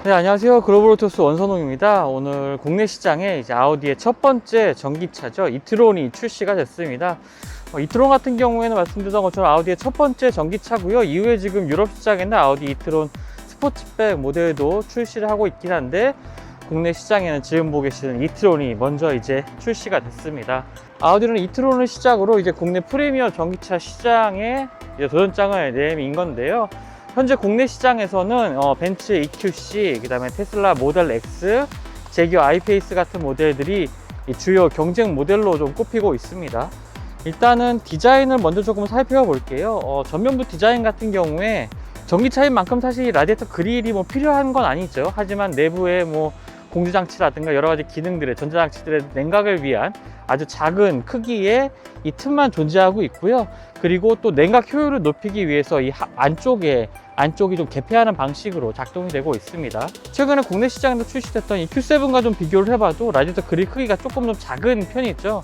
네, 안녕하세요. 글로벌오토스 원선홍입니다. 오늘 국내 시장에 이제 아우디의 첫 번째 전기차죠. 이트론이 출시가 됐습니다. 이트론 같은 경우에는 말씀드렸던 것처럼 아우디의 첫 번째 전기차고요. 이후에 지금 유럽 시장에는 아우디 이트론 스포츠백 모델도 출시를 하고 있긴 한데 국내 시장에는 지금 보고 계시는 이트론이 먼저 이제 출시가 됐습니다. 아우디는 이트론을 시작으로 이제 국내 프리미엄 전기차 시장에 이제 도전장을 내민 건데요. 현재 국내 시장에서는 벤츠 EQC, 그 다음에 테슬라 모델 X, 제규어 I-PACE 같은 모델들이 주요 경쟁 모델로 좀 꼽히고 있습니다. 일단은 디자인을 먼저 조금 살펴볼게요. 전면부 디자인 같은 경우에 전기차인 만큼 사실 라디에이터 그릴이 필요한 건 아니죠. 하지만 내부에 공조장치라든가 여러 가지 기능들의 전자장치들의 냉각을 위한 아주 작은 크기의 이 틈만 존재하고 있고요. 그리고 또 냉각 효율을 높이기 위해서 이 안쪽이 좀 개폐하는 방식으로 작동이 되고 있습니다. 최근에 국내 시장에서 출시됐던 이 Q7과 좀 비교를 해봐도 라디에이터 그릴 크기가 조금 좀 작은 편이죠.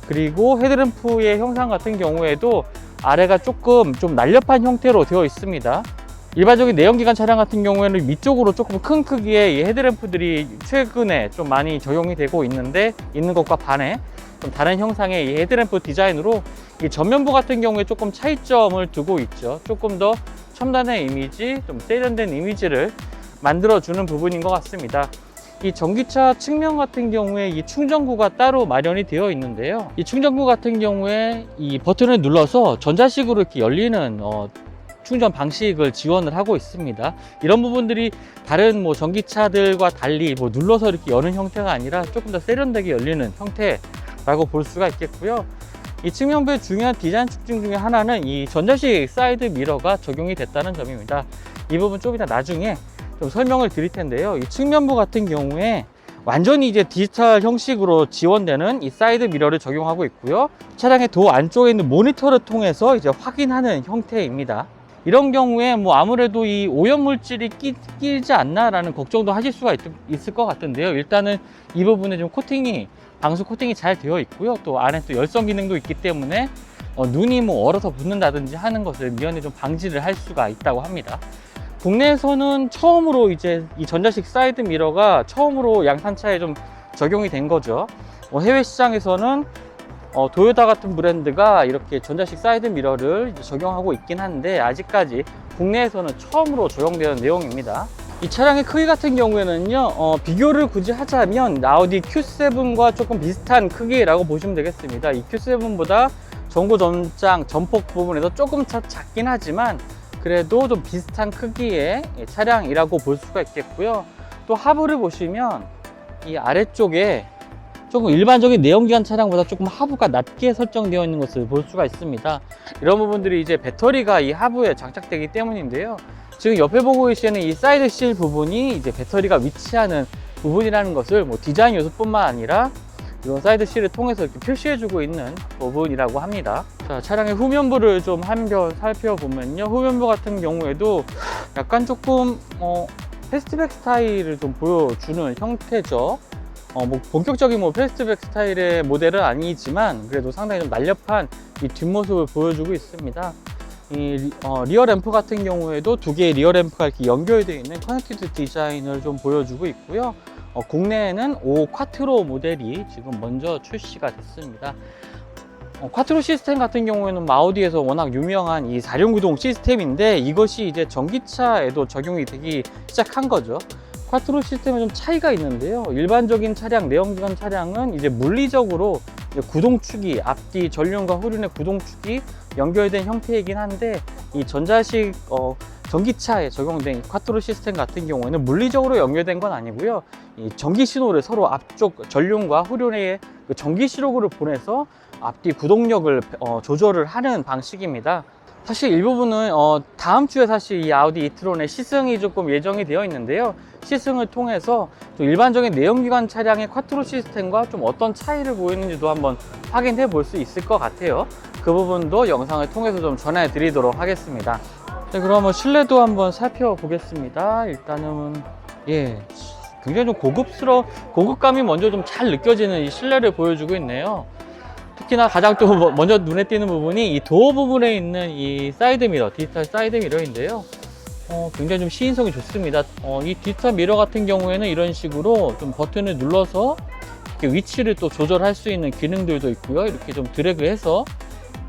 그리고 헤드램프의 형상 같은 경우에도 아래가 조금 좀 날렵한 형태로 되어 있습니다. 일반적인 내연기관 차량 같은 경우에는 밑쪽으로 조금 큰 크기의 이 헤드램프들이 최근에 좀 많이 적용이 되고 있는 것과 반해 좀 다른 형상의 이 헤드램프 디자인으로 이 전면부 같은 경우에 조금 차이점을 두고 있죠. 조금 더 첨단의 이미지, 좀 세련된 이미지를 만들어주는 부분인 것 같습니다. 이 전기차 측면 같은 경우에 이 충전구가 따로 마련이 되어 있는데요. 이 충전구 같은 경우에 이 버튼을 눌러서 전자식으로 이렇게 열리는 충전 방식을 지원을 하고 있습니다. 이런 부분들이 다른 전기차들과 달리 눌러서 이렇게 여는 형태가 아니라 조금 더 세련되게 열리는 형태라고 볼 수가 있겠고요. 이 측면부의 중요한 디자인 특징 중에 하나는 이 전자식 사이드 미러가 적용이 됐다는 점입니다. 이 부분 좀 이따 나중에 좀 설명을 드릴 텐데요. 이 측면부 같은 경우에 완전히 이제 디지털 형식으로 지원되는 이 사이드 미러를 적용하고 있고요. 차량의 도어 안쪽에 있는 모니터를 통해서 이제 확인하는 형태입니다. 이런 경우에 아무래도 이 오염 물질이 끼지 않나 라는 걱정도 하실 수가 있을 것 같은데요. 일단은 이 부분에 좀 방수 코팅이 잘 되어 있고요. 또 안에 또 열선 기능도 있기 때문에 눈이 얼어서 붙는다든지 하는 것을 미연에 좀 방지를 할 수가 있다고 합니다. 국내에서는 처음으로 이제 이 전자식 사이드 미러가 처음으로 양산차에 좀 적용이 된 거죠. 해외 시장에서는 도요타 같은 브랜드가 이렇게 전자식 사이드 미러를 적용하고 있긴 한데 아직까지 국내에서는 처음으로 적용되는 내용입니다. 이 차량의 크기 같은 경우에는요, 비교를 굳이 하자면 아우디 Q7과 조금 비슷한 크기라고 보시면 되겠습니다. 이 Q7보다 전고 전장 전폭 부분에서 조금 작긴 하지만 그래도 좀 비슷한 크기의 차량이라고 볼 수가 있겠고요. 또 하부를 보시면 이 아래쪽에 조금 일반적인 내연기관 차량보다 조금 하부가 낮게 설정되어 있는 것을 볼 수가 있습니다. 이런 부분들이 이제 배터리가 이 하부에 장착되기 때문인데요. 지금 옆에 보고 계시는 이 사이드 실 부분이 이제 배터리가 위치하는 부분이라는 것을 디자인 요소뿐만 아니라 이런 사이드 실을 통해서 이렇게 표시해주고 있는 부분이라고 합니다. 자, 차량의 후면부를 좀 한번 살펴보면요. 후면부 같은 경우에도 약간 조금 패스트백 스타일을 좀 보여주는 형태죠. 본격적인 패스트백 스타일의 모델은 아니지만 그래도 상당히 좀 날렵한 이 뒷모습을 보여주고 있습니다. 이 리어 램프 같은 경우에도 두 개의 리어 램프가 이렇게 연결되어 있는 커넥티드 디자인을 좀 보여주고 있고요. 국내에는 5 콰트로 모델이 지금 먼저 출시가 됐습니다. 콰트로 시스템 같은 경우에는 아우디에서 워낙 유명한 이 4륜구동 시스템인데 이것이 이제 전기차에도 적용이 되기 시작한 거죠. 콰트로 시스템에 좀 차이가 있는데요. 일반적인 차량, 내연기관 차량은 이제 물리적으로 이제 구동축이 앞뒤 전륜과 후륜의 구동축이 연결된 형태이긴 한데 이 전자식 전기차에 적용된 콰트로 시스템 같은 경우에는 물리적으로 연결된 건 아니고요. 이 전기 신호를 서로 앞쪽 전륜과 후륜의 그 전기 시로그를 보내서 앞뒤 구동력을 조절을 하는 방식입니다. 사실 이 부분은 다음 주에 사실 이 아우디 이트론의 시승이 조금 예정이 되어 있는데요. 시승을 통해서 좀 일반적인 내연기관 차량의 콰트로 시스템과 좀 어떤 차이를 보이는지도 한번 확인해 볼 수 있을 것 같아요. 그 부분도 영상을 통해서 좀 전해 드리도록 하겠습니다. 자, 그러면 실내도 한번 살펴보겠습니다. 일단은 굉장히 좀 고급감이 먼저 좀 잘 느껴지는 이 실내를 보여주고 있네요. 특히나 가장 또 먼저 눈에 띄는 부분이 이 도어 부분에 있는 이 사이드 미러, 디지털 사이드 미러인데요. 굉장히 좀 시인성이 좋습니다. 이 디지털 미러 같은 경우에는 이런 식으로 좀 버튼을 눌러서 이렇게 위치를 또 조절할 수 있는 기능들도 있고요. 이렇게 좀 드래그해서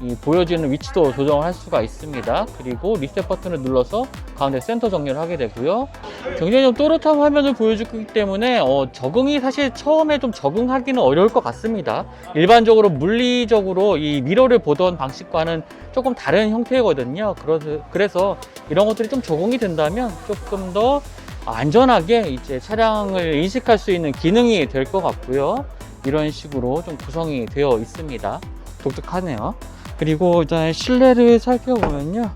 이 보여지는 위치도 조정을 할 수가 있습니다. 그리고 리셋 버튼을 눌러서 가운데 센터 정렬을 하게 되고요. 굉장히 좀 또렷한 화면을 보여주기 때문에 적응이 사실 처음에 좀 적응하기는 어려울 것 같습니다. 일반적으로 물리적으로 이 미러를 보던 방식과는 조금 다른 형태거든요. 그래서 이런 것들이 좀 적응이 된다면 조금 더 안전하게 이제 차량을 인식할 수 있는 기능이 될 것 같고요. 이런 식으로 좀 구성이 되어 있습니다. 독특하네요. 그리고 일단 실내를 살펴보면요.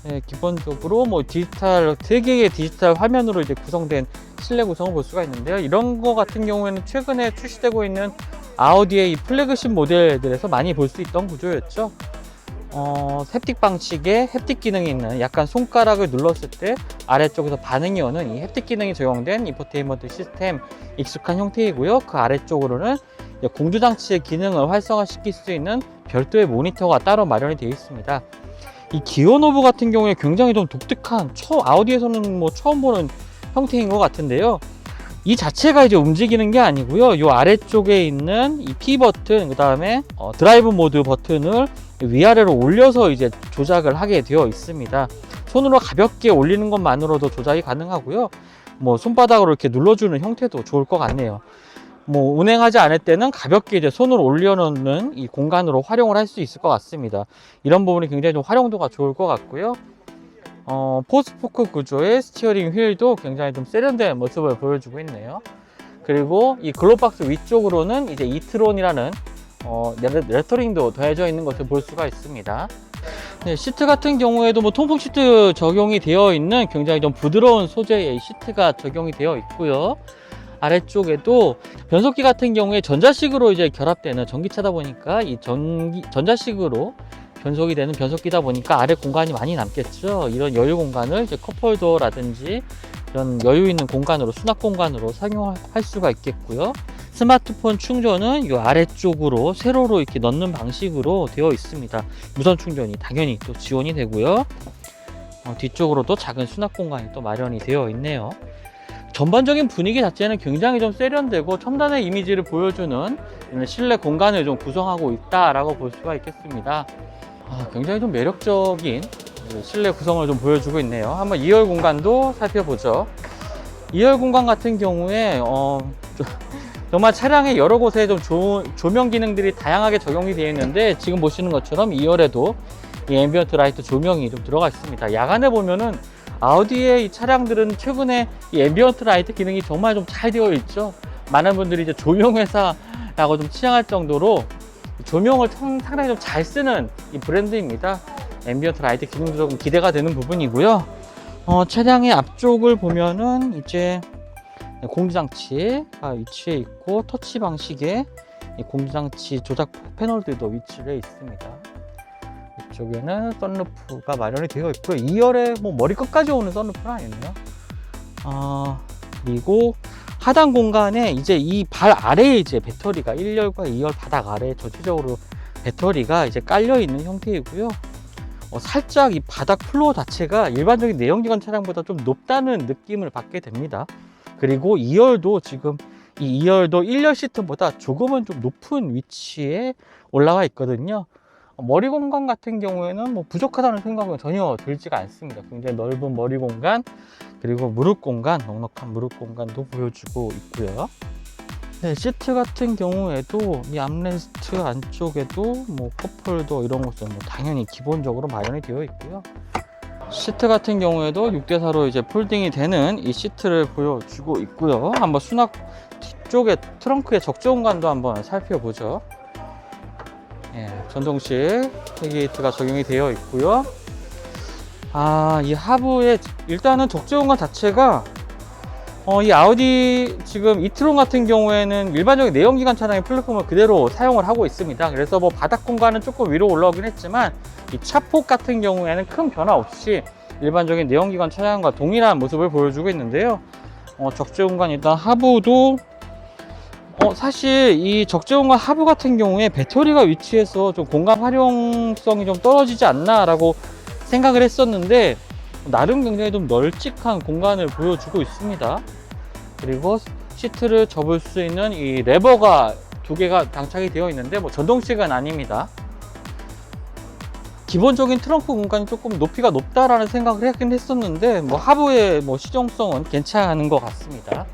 네, 기본적으로 뭐 디지털, 3개의 디지털 화면으로 이제 구성된 실내 구성을 볼 수가 있는데요. 이런 거 같은 경우에는 최근에 출시되고 있는 아우디의 이 플래그십 모델들에서 많이 볼 수 있던 구조였죠. 햅틱 방식의 햅틱 기능이 있는, 약간 손가락을 눌렀을 때 아래쪽에서 반응이 오는 이 햅틱 기능이 적용된 인포테인먼트 시스템 익숙한 형태이고요. 그 아래쪽으로는 공조장치의 기능을 활성화시킬 수 있는 별도의 모니터가 따로 마련이 되어 있습니다. 이 기어 노브 같은 경우에 굉장히 좀 독특한, 아우디에서는 뭐 처음 보는 형태인 것 같은데요. 이 자체가 이제 움직이는 게 아니고요. 이 아래쪽에 있는 이 P 버튼, 그 다음에 드라이브 모드 버튼을 위아래로 올려서 이제 조작을 하게 되어 있습니다. 손으로 가볍게 올리는 것만으로도 조작이 가능하고요. 뭐 손바닥으로 이렇게 눌러주는 형태도 좋을 것 같네요. 뭐 운행하지 않을 때는 가볍게 이제 손으로 올려놓는 이 공간으로 활용을 할 수 있을 것 같습니다. 이런 부분이 굉장히 좀 활용도가 좋을 것 같고요. 포스포크 구조의 스티어링 휠도 굉장히 좀 세련된 모습을 보여주고 있네요. 그리고 이 글로박스 위쪽으로는 이제 이트론이라는 레터링도 더해져 있는 것을 볼 수가 있습니다. 네, 시트 같은 경우에도 뭐 통풍 시트 적용이 되어 있는 굉장히 좀 부드러운 소재의 시트가 적용이 되어 있고요. 아래쪽에도 변속기 같은 경우에 전자식으로 이제 결합되는 전기차다 보니까 이 전자식으로 변속이 되는 변속기다 보니까 아래 공간이 많이 남겠죠. 이런 여유 공간을 이제 컵홀더라든지 이런 여유 있는 공간으로, 수납 공간으로 사용할 수가 있겠고요. 스마트폰 충전은 이 아래쪽으로 세로로 이렇게 넣는 방식으로 되어 있습니다. 무선 충전이 당연히 또 지원이 되고요. 뒤쪽으로도 작은 수납 공간이 또 마련이 되어 있네요. 전반적인 분위기 자체는 굉장히 좀 세련되고 첨단의 이미지를 보여주는 실내 공간을 좀 구성하고 있다라고 볼 수가 있겠습니다. 굉장히 좀 매력적인 실내 구성을 좀 보여주고 있네요. 한번 2열 공간도 살펴보죠. 2열 공간 같은 경우에 정말 차량의 여러 곳에 좀 조명 기능들이 다양하게 적용이 되어 있는데, 지금 보시는 것처럼 2열에도 이 앰비언트 라이트 조명이 좀 들어가 있습니다. 야간에 보면은 아우디의 이 차량들은 최근에 이 앰비언트 라이트 기능이 정말 좀 잘 되어 있죠. 많은 분들이 이제 조명회사라고 좀 칭할 정도로 조명을 상당히 좀 잘 쓰는 이 브랜드입니다. 앰비언트 라이트 기능도 조금 기대가 되는 부분이고요. 차량의 앞쪽을 보면은 이제 공조장치가 위치해 있고, 터치 방식의 공조장치 조작 패널들도 위치해 있습니다. 이쪽에는 썬루프가 마련이 되어 있고요. 2열에 뭐 머리 끝까지 오는 썬루프는 아니네요. 그리고 하단 공간에 이제 이 발 아래에 이제 배터리가 1열과 2열 바닥 아래에 전체적으로 배터리가 이제 깔려 있는 형태이고요. 살짝 이 바닥 플로어 자체가 일반적인 내연기관 차량보다 좀 높다는 느낌을 받게 됩니다. 그리고 2열도 지금 이 2열도 1열 시트보다 조금은 좀 높은 위치에 올라와 있거든요. 머리 공간 같은 경우에는 뭐 부족하다는 생각은 전혀 들지가 않습니다. 굉장히 넓은 머리 공간, 그리고 무릎 공간, 넉넉한 무릎 공간도 보여주고 있고요. 네, 시트 같은 경우에도 이 암레스트 안쪽에도 뭐 컵홀더 이런 것은 뭐 당연히 기본적으로 마련이 되어 있고요. 시트 같은 경우에도 6대4로 이제 폴딩이 되는 이 시트를 보여주고 있고요. 한번 수납 뒤쪽에 트렁크의 적재 공간도 한번 살펴보죠. 예, 전동식 헤드게이트가 적용이 되어 있고요. 이 하부에 일단은 적재 공간 자체가 이 아우디 지금 이트론 같은 경우에는 일반적인 내연기관 차량의 플랫폼을 그대로 사용을 하고 있습니다. 그래서 뭐 바닥 공간은 조금 위로 올라오긴 했지만 이 차폭 같은 경우에는 큰 변화 없이 일반적인 내연기관 차량과 동일한 모습을 보여주고 있는데요. 적재 공간 일단 하부도 사실 이 적재 공간 하부 같은 경우에 배터리가 위치해서 좀 공간 활용성이 좀 떨어지지 않나 라고 생각을 했었는데, 나름 굉장히 좀 널찍한 공간을 보여주고 있습니다. 그리고 시트를 접을 수 있는 이 레버가 두 개가 장착이 되어 있는데 뭐 전동식은 아닙니다. 기본적인 트렁크 공간이 조금 높이가 높다라는 생각을 하긴 했었는데 뭐 하부의 뭐 시정성은 괜찮은 것 같습니다.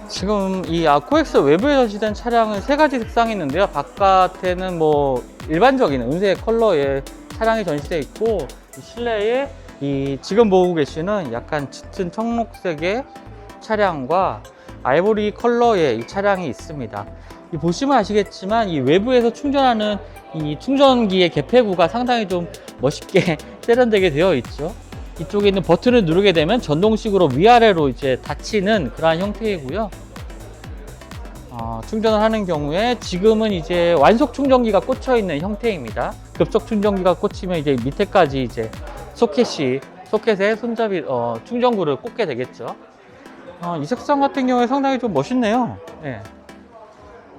지금 이 코엑스 외부에 전시된 차량은 세 가지 색상이 있는데요. 바깥에는 뭐 일반적인 은색 컬러의 차량이 전시되어 있고, 이 실내에 이 지금 보고 계시는 약간 짙은 청록색의 차량과 아이보리 컬러의 이 차량이 있습니다. 이 보시면 아시겠지만 이 외부에서 충전하는 이 충전기의 개폐구가 상당히 좀 멋있게 세련되게 되어 있죠. 이쪽에 있는 버튼을 누르게 되면 전동식으로 위아래로 이제 닫히는 그러한 형태이고요. 충전을 하는 경우에 지금은 이제 완속 충전기가 꽂혀 있는 형태입니다. 급속 충전기가 꽂히면 이제 밑에까지 이제 소켓에 손잡이 충전구를 꽂게 되겠죠. 이 색상 같은 경우에 상당히 좀 멋있네요. 네.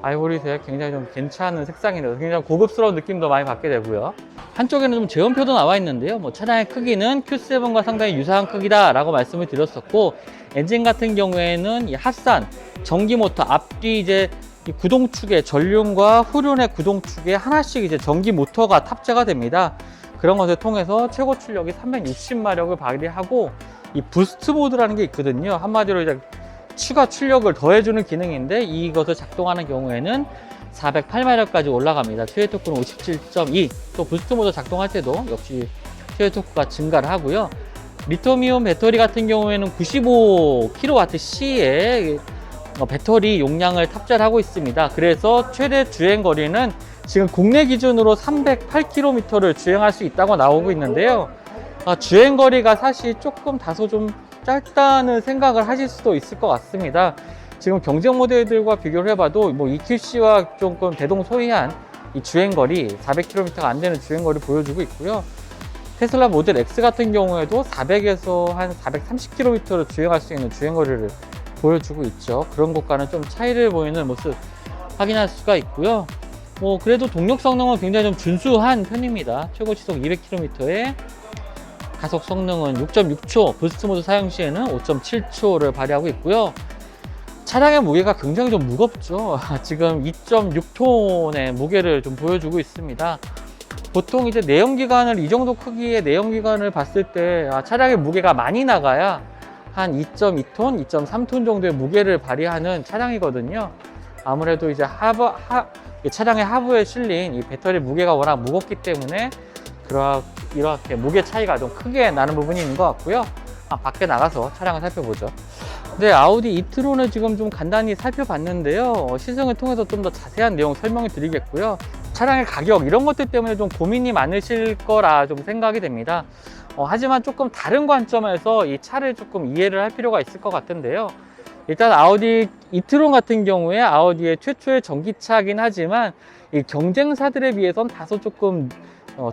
아이보리색 굉장히 좀 괜찮은 색상이라서 굉장히 고급스러운 느낌도 많이 받게 되고요. 한쪽에는 좀 제원표도 나와 있는데요. 뭐 차량의 크기는 Q7과 상당히 유사한 크기다 라고 말씀을 드렸었고, 엔진 같은 경우에는 이 합산 전기 모터 앞뒤 이제 이 구동축에 전륜과 후륜의 구동축에 하나씩 이제 전기 모터가 탑재가 됩니다. 그런 것을 통해서 최고 출력이 360마력을 발휘하고, 이 부스트 모드라는 게 있거든요. 한마디로 이제 추가 출력을 더해주는 기능인데, 이것을 작동하는 경우에는 408마력까지 올라갑니다. 최대 토크는 57.2. 또 부스트 모드 작동할 때도 역시 최대 토크가 증가를 하고요. 리튬이온 배터리 같은 경우에는 95kWh의 배터리 용량을 탑재를 하고 있습니다. 그래서 최대 주행 거리는 지금 국내 기준으로 308km를 주행할 수 있다고 나오고 있는데요. 주행 거리가 사실 조금 다소 좀 짧다는 생각을 하실 수도 있을 것 같습니다. 지금 경쟁 모델들과 비교를 해봐도 뭐 EQC와 조금 대동소이한 이 주행거리 400km가 안 되는 주행거리 보여주고 있고요. 테슬라 모델 X 같은 경우에도 400에서 한 430km를 주행할 수 있는 주행거리를 보여주고 있죠. 그런 것과는 좀 차이를 보이는 모습 확인할 수가 있고요. 뭐 그래도 동력 성능은 굉장히 좀 준수한 편입니다. 최고 시속 200km에 가속 성능은 6.6초, 부스트 모드 사용 시에는 5.7초를 발휘하고 있고요. 차량의 무게가 굉장히 좀 무겁죠. 지금 2.6톤의 무게를 좀 보여주고 있습니다. 보통 이제 내연기관을 이 정도 크기의 내연기관을 봤을 때 차량의 무게가 많이 나가야 한 2.2톤, 2.3톤 정도의 무게를 발휘하는 차량이거든요. 아무래도 이제 차량의 하부에 실린 이 배터리 무게가 워낙 무겁기 때문에 이렇게 무게 차이가 좀 크게 나는 부분이 있는 것 같고요. 밖에 나가서 차량을 살펴보죠. 네, 아우디 이트론을 지금 좀 간단히 살펴봤는데요. 시승을 통해서 좀 더 자세한 내용 설명을 드리겠고요. 차량의 가격 이런 것들 때문에 좀 고민이 많으실 거라 좀 생각이 됩니다. 하지만 조금 다른 관점에서 이 차를 조금 이해를 할 필요가 있을 것 같은데요. 일단 아우디 이트론 같은 경우에 아우디의 최초의 전기차긴 하지만 이 경쟁사들에 비해서는 다소 조금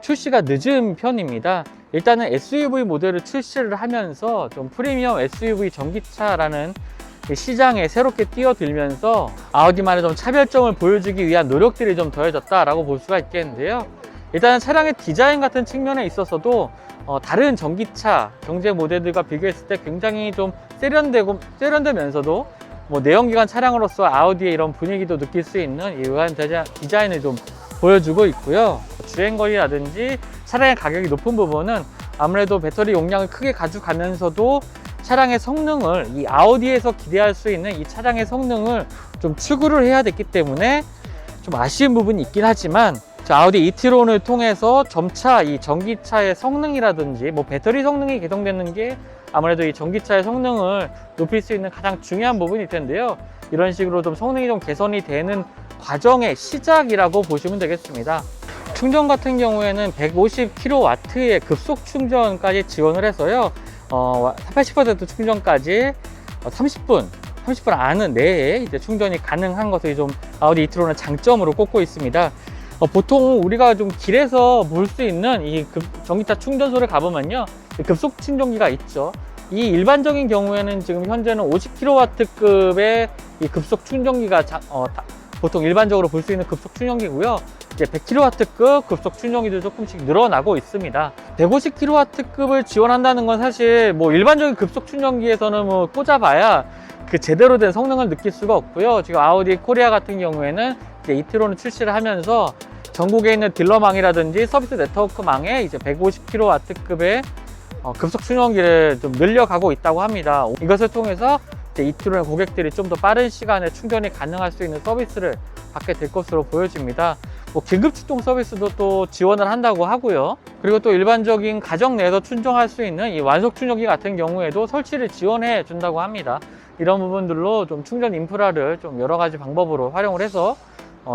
출시가 늦은 편입니다. 일단은 SUV 모델을 출시를 하면서 좀 프리미엄 SUV 전기차라는 시장에 새롭게 뛰어들면서 아우디만의 좀 차별점을 보여주기 위한 노력들이 좀 더해졌다라고 볼 수가 있겠는데요. 일단은 차량의 디자인 같은 측면에 있어서도 다른 전기차 경쟁 모델들과 비교했을 때 굉장히 좀 세련되면서도 뭐 내연기관 차량으로서 아우디의 이런 분위기도 느낄 수 있는 이 의아한 디자인을 좀 보여주고 있고요. 주행거리라든지 차량의 가격이 높은 부분은 아무래도 배터리 용량을 크게 가져가면서도 차량의 성능을 이 아우디에서 기대할 수 있는 이 차량의 성능을 좀 추구를 해야 됐기 때문에 좀 아쉬운 부분이 있긴 하지만 아우디 이트론을 통해서 점차 이 전기차의 성능이라든지 뭐 배터리 성능이 개선되는 게 아무래도 이 전기차의 성능을 높일 수 있는 가장 중요한 부분일 텐데요. 이런 식으로 좀 성능이 좀 개선이 되는 과정의 시작이라고 보시면 되겠습니다. 충전 같은 경우에는 150kW의 급속 충전까지 지원을 해서요. 80% 충전까지 30분 안은 내에 이제 충전이 가능한 것을 좀 아우디 이트론의 장점으로 꼽고 있습니다. 보통 우리가 좀 길에서 볼 수 있는 이 전기차 충전소를 가보면요, 급속 충전기가 있죠. 이 일반적인 경우에는 지금 현재는 50kW급의 이 급속 충전기가 보통 일반적으로 볼 수 있는 급속 충전기고요. 이제 100kW급 급속 충전기도 조금씩 늘어나고 있습니다. 150kW급을 지원한다는 건 사실 뭐 일반적인 급속 충전기에서는 뭐 꽂아봐야 그 제대로 된 성능을 느낄 수가 없고요. 지금 아우디 코리아 같은 경우에는 이제 이트론을 출시를 하면서 전국에 있는 딜러망이라든지 서비스 네트워크망에 이제 150kW급의 급속 충전기를 좀 늘려가고 있다고 합니다. 이것을 통해서 이제 이트론의 고객들이 좀 더 빠른 시간에 충전이 가능할 수 있는 서비스를 받게 될 것으로 보여집니다. 뭐 긴급 출동 서비스도 또 지원을 한다고 하고요. 그리고 또 일반적인 가정 내에서 충전할 수 있는 이 완속 충전기 같은 경우에도 설치를 지원해 준다고 합니다. 이런 부분들로 좀 충전 인프라를 좀 여러 가지 방법으로 활용을 해서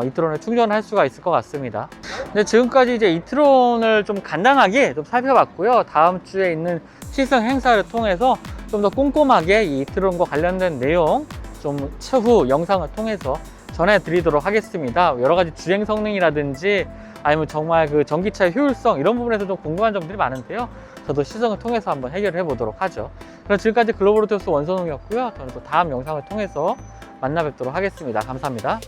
이트론을 충전할 수가 있을 것 같습니다. 근데 지금까지 이제 이트론을 좀 간단하게 좀 살펴봤고요. 다음 주에 있는 시승 행사를 통해서 좀 더 꼼꼼하게 이 이트론과 관련된 내용 좀 차후 영상을 통해서 전해드리도록 하겠습니다. 여러 가지 주행 성능이라든지 아니면 정말 그 전기차의 효율성 이런 부분에서 좀 궁금한 점들이 많은데요. 저도 시승을 통해서 한번 해결해 보도록 하죠. 그럼 지금까지 글로벌 오토스 원선홍이었고요. 저는 또 다음 영상을 통해서 만나 뵙도록 하겠습니다. 감사합니다.